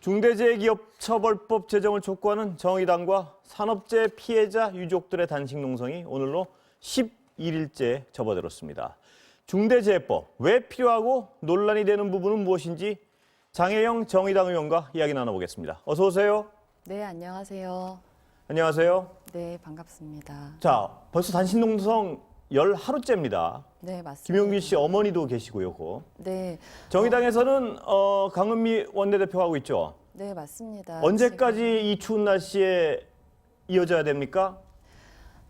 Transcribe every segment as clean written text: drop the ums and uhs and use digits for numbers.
중대재해기업처벌법 제정을 촉구하는 정의당과 산업재해 피해자 유족들의 단식 농성이 오늘로 11일째 접어들었습니다. 중대재해법, 왜 필요하고 논란이 되는 부분은 무엇인지 장혜영 정의당 의원과 이야기 나눠보겠습니다. 어서 오세요. 네, 안녕하세요. 안녕하세요. 네, 반갑습니다. 자, 벌써 단식 농성 10하루째입니다. 네, 맞습니다. 김용균 씨 어머니도 계시고요. 네. 정의당에서는 강은미 원내대표가 하고 있죠. 네, 맞습니다. 언제까지 이 추운 날씨에 이어져야 됩니까?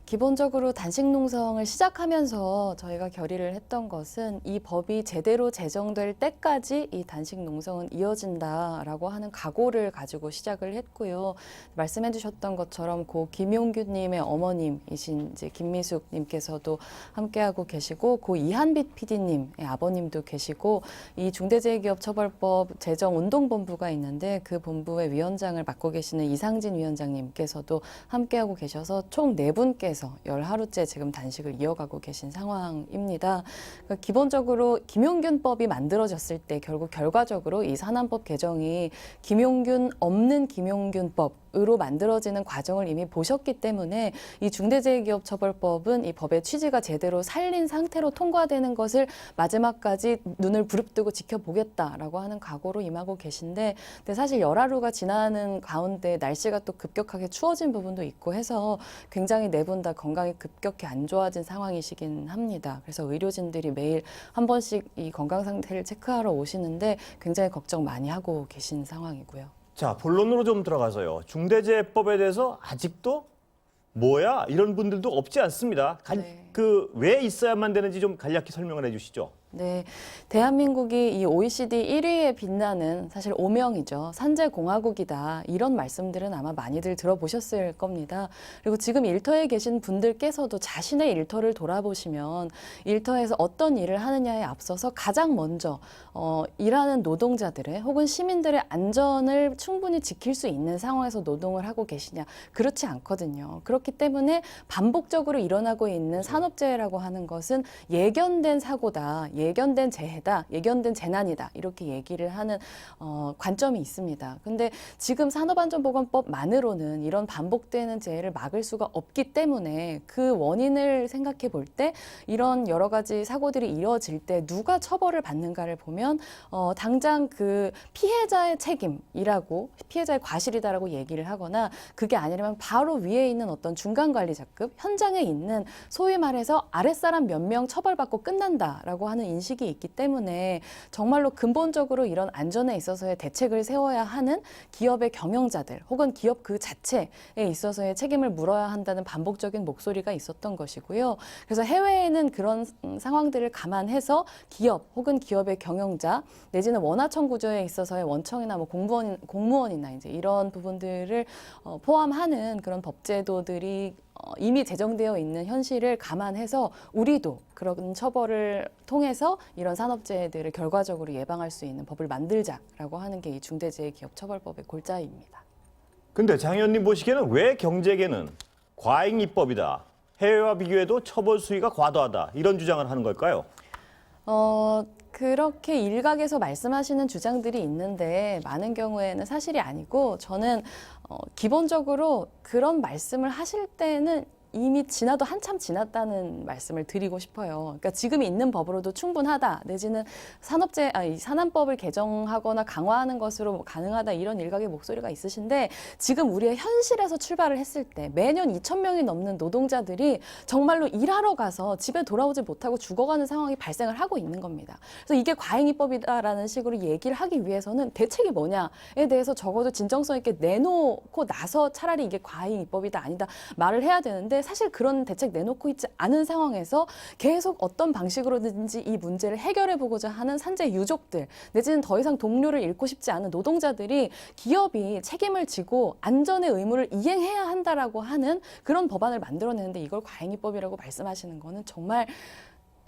기본적으로 단식 농성을 시작하면서 저희가 결의를 했던 것은 이 법이 제대로 제정될 때까지 이 단식 농성은 이어진다라고 하는 각오를 가지고 시작을 했고요. 말씀해 주셨던 것처럼 고 김용균님의 어머님이신 이제 김미숙님께서도 함께하고 계시고 고 이한빛 PD님의 아버님도 계시고 이 중대재해기업처벌법 제정운동본부가 있는데 그 본부의 위원장을 맡고 계시는 이상진 위원장님께서도 함께하고 계셔서 총 4분께서 10하루째 지금 단식을 이어가고 계신 상황입니다. 그러니까 기본적으로 김용균법이 만들어졌을 때 결국 결과적으로 이 산안법 개정이 김용균 없는 김용균법으로 만들어지는 과정을 이미 보셨기 때문에 이 중대재해기업처벌법은 이 법의 취지가 제대로 살린 상태로 통과되는 것을 마지막까지 눈을 부릅뜨고 지켜보겠다라고 하는 각오로 임하고 계신데 근데 사실 10하루가 지나는 가운데 날씨가 또 급격하게 추워진 부분도 있고 해서 굉장히 네 분 다 건강이 급격히 안 좋아진 상황이시긴 합니다. 그래서 의료진들이 매일 한 번씩 이 건강 상태를 체크하러 오시는데 굉장히 걱정 많이 하고 계신 상황이고요. 자, 본론으로 좀 들어가서요. 중대재해법에 대해서 아직도 뭐야? 이런 분들도 없지 않습니다. 네. 왜 있어야만 되는지 좀 간략히 설명을 해주시죠. 네, 대한민국이 이 OECD 1위에 빛나는 사실 오명이죠. 산재공화국이다. 이런 말씀들은 아마 많이들 들어보셨을 겁니다. 그리고 지금 일터에 계신 분들께서도 자신의 일터를 돌아보시면 일터에서 어떤 일을 하느냐에 앞서서 가장 먼저 일하는 노동자들의 혹은 시민들의 안전을 충분히 지킬 수 있는 상황에서 노동을 하고 계시냐. 그렇지 않거든요. 그렇기 때문에 반복적으로 일어나고 있는 산업재해라고 하는 것은 예견된 사고다. 예견된 재해다, 예견된 재난이다 이렇게 얘기를 하는 관점이 있습니다. 근데 지금 산업안전보건법만으로는 이런 반복되는 재해를 막을 수가 없기 때문에 그 원인을 생각해 볼 때 이런 여러 가지 사고들이 이루어질 때 누가 처벌을 받는가를 보면 당장 그 피해자의 책임이라고 피해자의 과실이다라고 얘기를 하거나 그게 아니라면 바로 위에 있는 어떤 중간관리자급 현장에 있는 소위 말해서 아랫사람 몇 명 처벌받고 끝난다라고 하는 인식이 있기 때문에 정말로 근본적으로 이런 안전에 있어서의 대책을 세워야 하는 기업의 경영자들 혹은 기업 그 자체에 있어서의 책임을 물어야 한다는 반복적인 목소리가 있었던 것이고요. 그래서 해외에는 그런 상황들을 감안해서 기업 혹은 기업의 경영자 내지는 원하청 구조에 있어서의 원청이나 뭐 공무원이나 이제 이런 부분들을 포함하는 그런 법제도들이 이미 제정되어 있는 현실을 감안해서 우리도 그런 처벌을 통해서 이런 산업재해들을 결과적으로 예방할 수 있는 법을 만들자라고 하는 게 이 중대재해기업처벌법의 골자입니다. 근데 장 의원님 보시기에는 왜 경제계는 과잉입법이다, 해외와 비교해도 처벌 수위가 과도하다 이런 주장을 하는 걸까요? 그렇게 일각에서 말씀하시는 주장들이 있는데 많은 경우에는 사실이 아니고 저는 기본적으로 그런 말씀을 하실 때는 이미 지나도 한참 지났다는 말씀을 드리고 싶어요. 그러니까 지금 있는 법으로도 충분하다, 내지는 산안법을 개정하거나 강화하는 것으로 가능하다 이런 일각의 목소리가 있으신데 지금 우리의 현실에서 출발을 했을 때 매년 2,000명이 넘는 노동자들이 정말로 일하러 가서 집에 돌아오지 못하고 죽어가는 상황이 발생을 하고 있는 겁니다. 그래서 이게 과잉입법이다라는 식으로 얘기를 하기 위해서는 대책이 뭐냐에 대해서 적어도 진정성 있게 내놓고 나서 차라리 이게 과잉입법이다 아니다 말을 해야 되는데 사실 그런 대책 내놓고 있지 않은 상황에서 계속 어떤 방식으로든지 이 문제를 해결해 보고자 하는 산재 유족들 내지는 더 이상 동료를 잃고 싶지 않은 노동자들이 기업이 책임을 지고 안전의 의무를 이행해야 한다라고 하는 그런 법안을 만들어내는데 이걸 과잉입법이라고 말씀하시는 거는 정말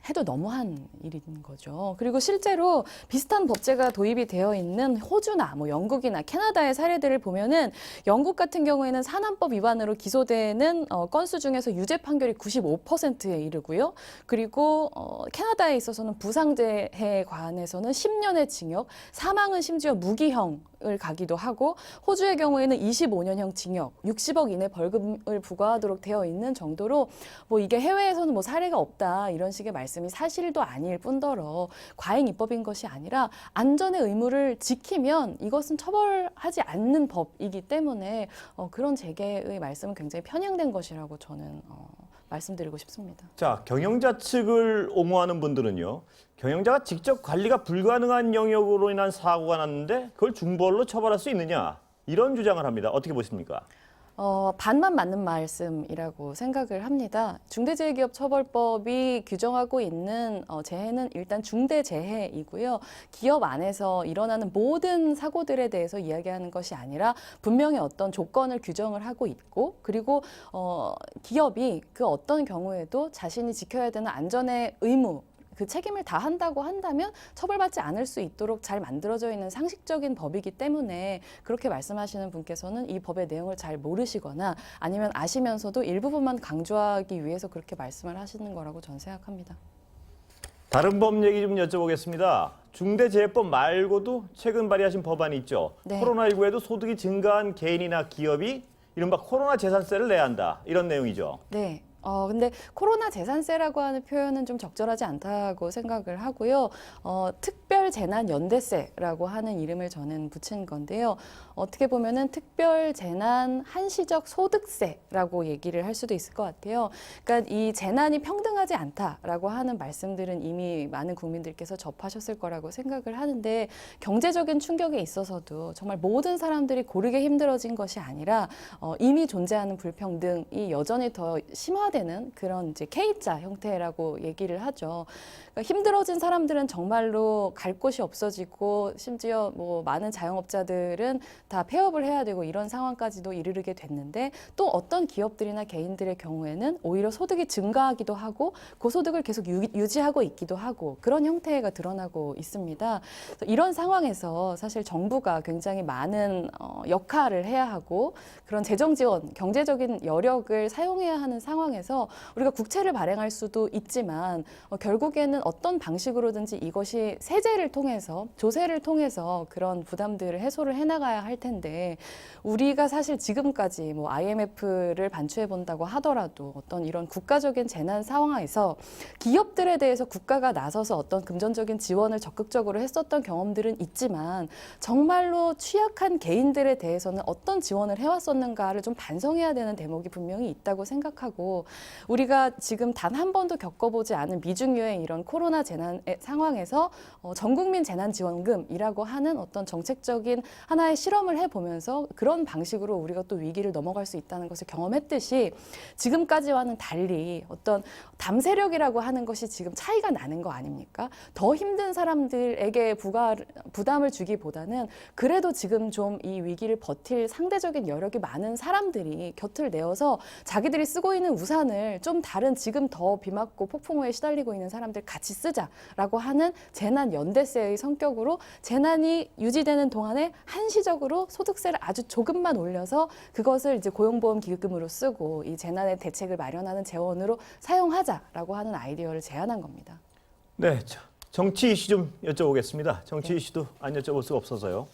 해도 너무한 일인 거죠. 그리고 실제로 비슷한 법제가 도입이 되어 있는 호주나 뭐 영국이나 캐나다의 사례들을 보면은 영국 같은 경우에는 산안법 위반으로 기소되는 건수 중에서 유죄 판결이 95%에 이르고요. 그리고 캐나다에 있어서는 부상재해에 관해서는 10년의 징역, 사망은 심지어 무기형 을 가기도 하고 호주의 경우에는 25년형 징역, 60억 이내 벌금을 부과하도록 되어 있는 정도로 뭐 이게 해외에서는 뭐 사례가 없다 이런 식의 말씀이 사실도 아닐 뿐더러 과잉 입법인 것이 아니라 안전의 의무를 지키면 이것은 처벌하지 않는 법이기 때문에 그런 재개의 말씀은 굉장히 편향된 것이라고 저는 말씀드리고 싶습니다. 자, 경영자 측을 옹호하는 분들은요. 경영자가 직접 관리가 불가능한 영역으로 인한 사고가 났는데 그걸 중벌로 처벌할 수 있느냐. 이런 주장을 합니다. 어떻게 보십니까? 반만 맞는 말씀이라고 생각을 합니다. 중대재해기업처벌법이 규정하고 있는 재해는 일단 중대재해이고요. 기업 안에서 일어나는 모든 사고들에 대해서 이야기하는 것이 아니라 분명히 어떤 조건을 규정을 하고 있고 그리고 기업이 그 어떤 경우에도 자신이 지켜야 되는 안전의 의무 그 책임을 다한다고 한다면 처벌받지 않을 수 있도록 잘 만들어져 있는 상식적인 법이기 때문에 그렇게 말씀하시는 분께서는 이 법의 내용을 잘 모르시거나 아니면 아시면서도 일부분만 강조하기 위해서 그렇게 말씀을 하시는 거라고 저는 생각합니다. 다른 법 얘기 좀 여쭤보겠습니다. 중대재해법 말고도 최근 발의하신 법안이 있죠. 네. 코로나19에도 소득이 증가한 개인이나 기업이 이른바 코로나 재산세를 내야 한다. 이런 내용이죠. 네. 근데 코로나 재산세라고 하는 표현은 좀 적절하지 않다고 생각을 하고요. 특별 재난 연대세라고 하는 이름을 저는 붙인 건데요. 어떻게 보면은 특별 재난 한시적 소득세라고 얘기를 할 수도 있을 것 같아요. 그러니까 이 재난이 평등하지 않다라고 하는 말씀들은 이미 많은 국민들께서 접하셨을 거라고 생각을 하는데 경제적인 충격에 있어서도 정말 모든 사람들이 고르게 힘들어진 것이 아니라 이미 존재하는 불평등이 여전히 더 심화되는 그런 이제 K자 형태라고 얘기를 하죠. 그러니까 힘들어진 사람들은 정말로 갈 곳이 없어지고 심지어 뭐 많은 자영업자들은 다 폐업을 해야 되고 이런 상황까지도 이르게 됐는데 또 어떤 기업들이나 개인들의 경우에는 오히려 소득이 증가하기도 하고 그 소득을 계속 유지하고 있기도 하고 그런 형태가 드러나고 있습니다. 그래서 이런 상황에서 사실 정부가 굉장히 많은 역할을 해야 하고 그런 재정 지원, 경제적인 여력을 사용해야 하는 상황에서 우리가 국채를 발행할 수도 있지만 결국에는 어떤 방식으로든지 이것이 세제를 통해서 조세를 통해서 그런 부담들을 해소를 해나가야 할 텐데 우리가 사실 지금까지 뭐 IMF를 반추해 본다고 하더라도 어떤 이런 국가적인 재난 상황에서 기업들에 대해서 국가가 나서서 어떤 금전적인 지원을 적극적으로 했었던 경험들은 있지만 정말로 취약한 개인들에 대해서는 어떤 지원을 해왔었는가를 좀 반성해야 되는 대목이 분명히 있다고 생각하고 우리가 지금 단 한 번도 겪어보지 않은 미중유의 이런 코로나 재난 상황에서 전국민 재난지원금이라고 하는 어떤 정책적인 하나의 실험을 해보면서 그런 방식으로 우리가 또 위기를 넘어갈 수 있다는 것을 경험했듯이 지금까지와는 달리 어떤 담세력이라고 하는 것이 지금 차이가 나는 거 아닙니까? 더 힘든 사람들에게 부담을 주기보다는 그래도 지금 좀 이 위기를 버틸 상대적인 여력이 많은 사람들이 곁을 내어서 자기들이 쓰고 있는 우산을 좀 다른 지금 더 비 맞고 폭풍우에 시달리고 있는 사람들 같이 쓰자라고 하는 재난 연대세의 성격으로 재난이 유지되는 동안에 한시적으로 소득세를 아주 조금만 올려서 그것을 이제 고용보험 기금으로 쓰고 이 재난의 대책을 마련하는 재원으로 사용하자라고 하는 아이디어를 제안한 겁니다. 네, 정치 이슈 좀 여쭤보겠습니다. 정치 이슈도 안 여쭤볼 수가 없어서요.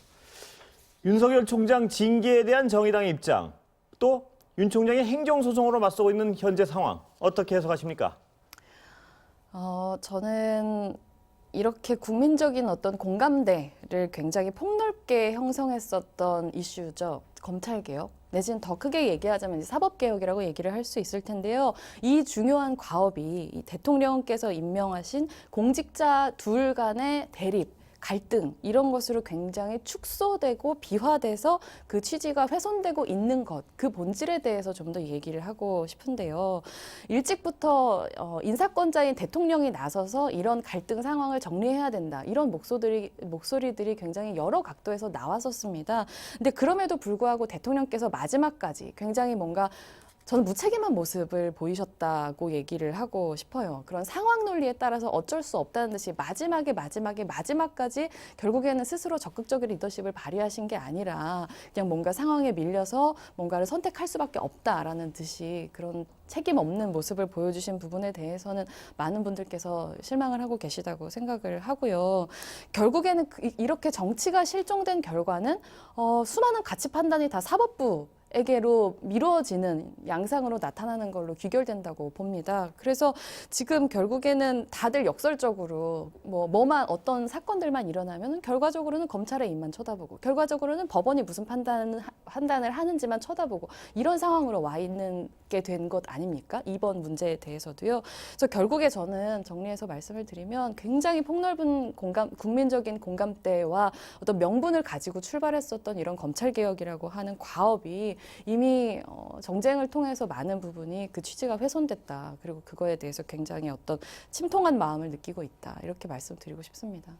윤석열 총장 징계에 대한 정의당의 입장, 또 윤 총장이 행정소송으로 맞서고 있는 현재 상황, 어떻게 해석하십니까? 저는 이렇게 국민적인 어떤 공감대를 굉장히 폭넓게 형성했었던 이슈죠. 검찰개혁. 내지는 더 크게 얘기하자면 사법개혁이라고 얘기를 할 수 있을 텐데요. 이 중요한 과업이 이 대통령께서 임명하신 공직자 둘 간의 대립, 갈등 이런 것으로 굉장히 축소되고 비화돼서 그 취지가 훼손되고 있는 것, 그 본질에 대해서 좀 더 얘기를 하고 싶은데요. 일찍부터 인사권자인 대통령이 나서서 이런 갈등 상황을 정리해야 된다. 이런 목소리들이 굉장히 여러 각도에서 나왔었습니다. 근데 그럼에도 불구하고 대통령께서 마지막까지 굉장히 뭔가 저는 무책임한 모습을 보이셨다고 얘기를 하고 싶어요. 그런 상황 논리에 따라서 어쩔 수 없다는 듯이 마지막까지 결국에는 스스로 적극적인 리더십을 발휘하신 게 아니라 그냥 뭔가 상황에 밀려서 뭔가를 선택할 수밖에 없다라는 듯이 그런 책임 없는 모습을 보여주신 부분에 대해서는 많은 분들께서 실망을 하고 계시다고 생각을 하고요. 결국에는 이렇게 정치가 실종된 결과는 수많은 가치 판단이 다 사법부에게로 미루어지는 양상으로 나타나는 걸로 귀결된다고 봅니다. 그래서 지금 결국에는 다들 역설적으로 뭐만 어떤 사건들만 일어나면 결과적으로는 검찰의 입만 쳐다보고 결과적으로는 법원이 무슨 판단을 하는지만 쳐다보고 이런 상황으로 와 있는 게 된 것 아닙니까? 이번 문제에 대해서도요. 그래서 결국에 저는 정리해서 말씀을 드리면 굉장히 폭넓은 국민적인 공감대와 어떤 명분을 가지고 출발했었던 이런 검찰개혁이라고 하는 과업이 이미 정쟁을 통해서 많은 부분이 그 취지가 훼손됐다. 그리고 그거에 대해서 굉장히 어떤 침통한 마음을 느끼고 있다. 이렇게 말씀드리고 싶습니다.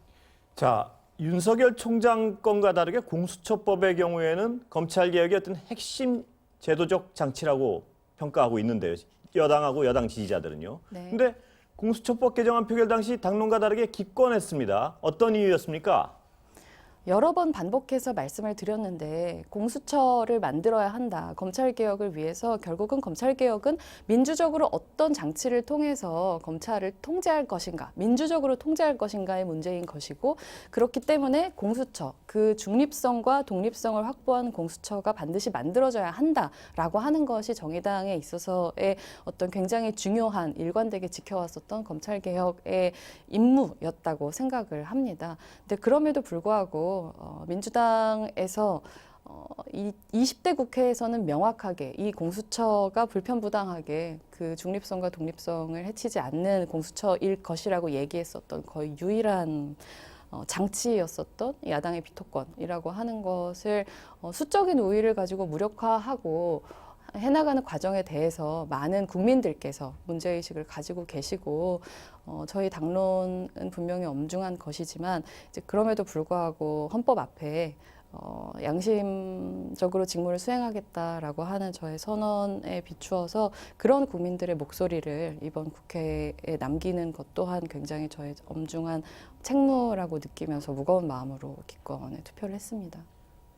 자, 윤석열 총장 건과 다르게 공수처법의 경우에는 검찰개혁의 어떤 핵심 제도적 장치라고 평가하고 있는데요. 여당하고 여당 지지자들은요. 네. 근데 공수처법 개정안 표결 당시 당론과 다르게 기권했습니다. 어떤 이유였습니까? 여러 번 반복해서 말씀을 드렸는데 공수처를 만들어야 한다. 검찰개혁을 위해서 결국은 검찰개혁은 민주적으로 어떤 장치를 통해서 검찰을 통제할 것인가, 민주적으로 통제할 것인가의 문제인 것이고 그렇기 때문에 공수처, 그 중립성과 독립성을 확보한 공수처가 반드시 만들어져야 한다라고 하는 것이 정의당에 있어서의 어떤 굉장히 중요한 일관되게 지켜왔었던 검찰개혁의 임무였다고 생각을 합니다. 근데 그럼에도 불구하고 민주당에서 이 20대 국회에서는 명확하게 이 공수처가 불편부당하게 그 중립성과 독립성을 해치지 않는 공수처일 것이라고 얘기했었던 거의 유일한 장치였었던 야당의 비토권이라고 하는 것을 수적인 우위를 가지고 무력화하고 해나가는 과정에 대해서 많은 국민들께서 문제의식을 가지고 계시고 저희 당론은 분명히 엄중한 것이지만 이제 그럼에도 불구하고 헌법 앞에 양심적으로 직무를 수행하겠다라고 하는 저의 선언에 비추어서 그런 국민들의 목소리를 이번 국회에 남기는 것 또한 굉장히 저의 엄중한 책무라고 느끼면서 무거운 마음으로 기권에 투표를 했습니다.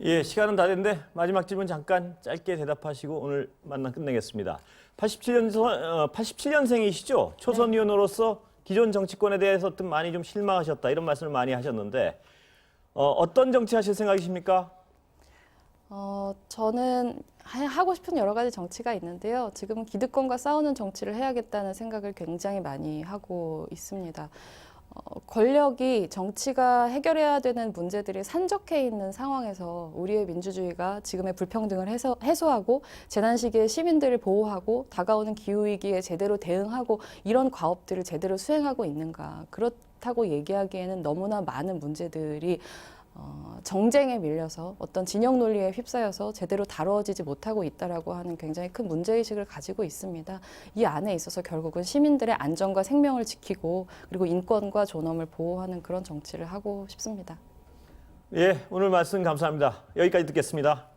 예, 시간은 다 됐는데 마지막 질문 잠깐 짧게 대답하시고 오늘 만남 끝내겠습니다. 87년생이시죠? 초선 의원으로서 기존 정치권에 대해서 많이 좀 실망하셨다 이런 말씀을 많이 하셨는데 어떤 정치 하실 생각이십니까? 저는 하고 싶은 여러 가지 정치가 있는데요. 지금은 기득권과 싸우는 정치를 해야겠다는 생각을 굉장히 많이 하고 있습니다. 권력이 정치가 해결해야 되는 문제들이 산적해 있는 상황에서 우리의 민주주의가 지금의 불평등을 해소하고 재난 시기에 시민들을 보호하고 다가오는 기후위기에 제대로 대응하고 이런 과업들을 제대로 수행하고 있는가. 그렇다고 얘기하기에는 너무나 많은 문제들이 정쟁에 밀려서 어떤 진영 논리에 휩싸여서 제대로 다루어지지 못하고 있다라고 하는 굉장히 큰 문제의식을 가지고 있습니다. 이 안에 있어서 결국은 시민들의 안전과 생명을 지키고 그리고 인권과 존엄을 보호하는 그런 정치를 하고 싶습니다. 예, 오늘 말씀 감사합니다. 여기까지 듣겠습니다.